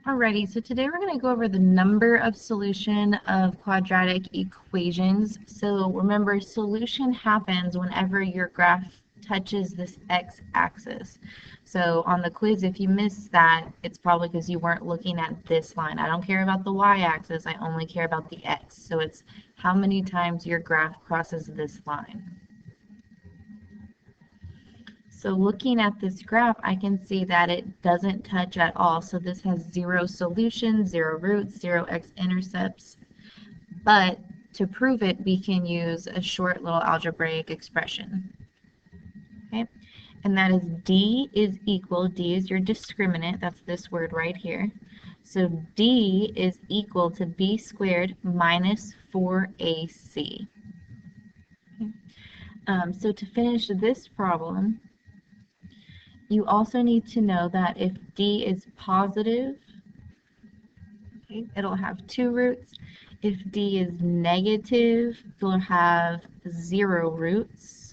Alrighty, so today we're going to go over the number of solution of quadratic equations. So remember, solution happens whenever your graph touches this x-axis. So on the quiz, if you missed that, it's probably because you weren't looking at this line. I don't care about the y-axis, I only care about the x. So it's how many times your graph crosses this line. So looking at this graph, I can see that it doesn't touch at all. So this has 0 solutions, 0 roots, 0 x-intercepts. But to prove it, we can use a short little algebraic expression. Okay? And that is D is your discriminant, that's this word right here. So D is equal to B squared minus 4AC. Okay? So to finish this problem, you also need to know that if D is positive, okay, it'll have 2 roots. If D is negative, you'll have 0 roots.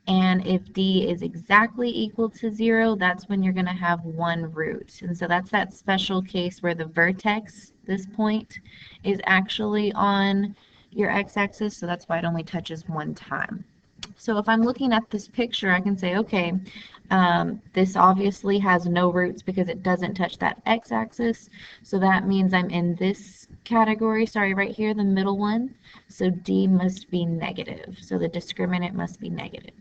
And if D is exactly equal to 0, that's when you're going to have 1 root. And so that's that special case where the vertex, this point, is actually on your x-axis, so that's why it only touches 1 time. So if I'm looking at this picture, I can say, okay, this obviously has no roots because it doesn't touch that x-axis. So that means I'm in this category, sorry, right here, the middle one. So D must be negative. So the discriminant must be negative.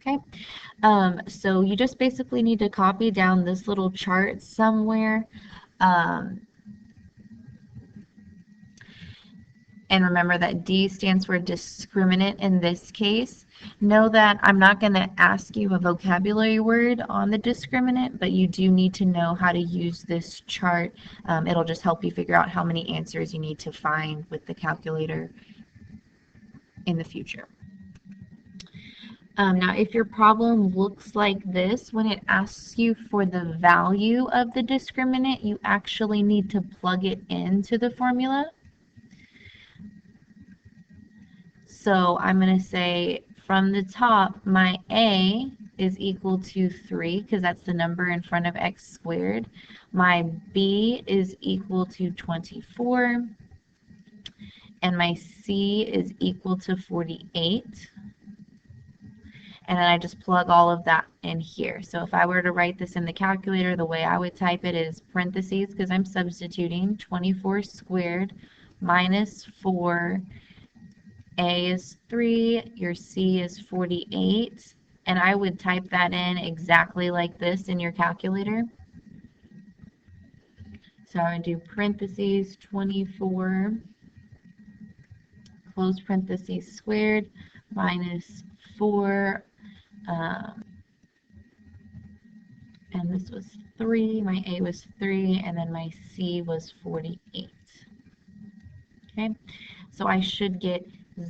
Okay, so you just basically need to copy down this little chart somewhere. And remember that D stands for discriminant in this case. Know that I'm not going to ask you a vocabulary word on the discriminant, but you do need to know how to use this chart. It'll just help you figure out how many answers you need to find with the calculator in the future. Now, if your problem looks like this, when it asks you for the value of the discriminant, you actually need to plug it into the formula. So I'm going to say from the top, my A is equal to 3 because that's the number in front of x squared. My B is equal to 24. And my C is equal to 48. And then I just plug all of that in here. So if I were to write this in the calculator, the way I would type it is parentheses, because I'm substituting, 24 squared minus 4. A is 3, your C is 48, and I would type that in exactly like this in your calculator. So I would do parentheses 24, close parentheses squared, minus 4, and this was 3, my A was 3, and then my C was 48. Okay, so I should get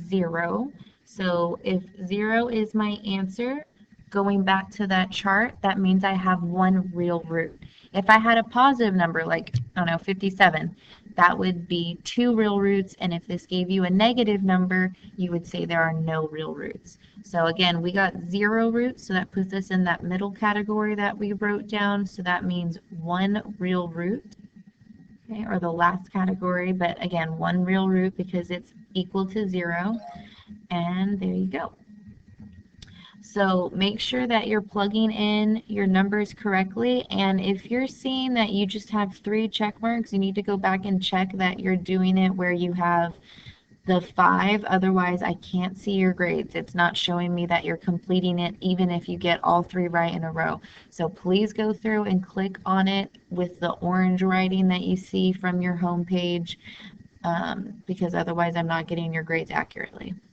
0. So if 0 is my answer, going back to that chart, that means I have 1 real root. If I had a positive number, like, I don't know, 57, that would be 2 real roots, and if this gave you a negative number, you would say there are no real roots. So again, we got 0 roots, so that puts us in that middle category that we wrote down, so that means 1 real root. Okay, or the last category, but again, 1 real root because it's equal to 0, and there you go. So make sure that you're plugging in your numbers correctly, and if you're seeing that you just have 3 check marks, you need to go back and check that you're doing it where you have the 5, otherwise I can't see your grades. It's not showing me that you're completing it even if you get all 3 right in a row. So please go through and click on it with the orange writing that you see from your home page, because otherwise I'm not getting your grades accurately.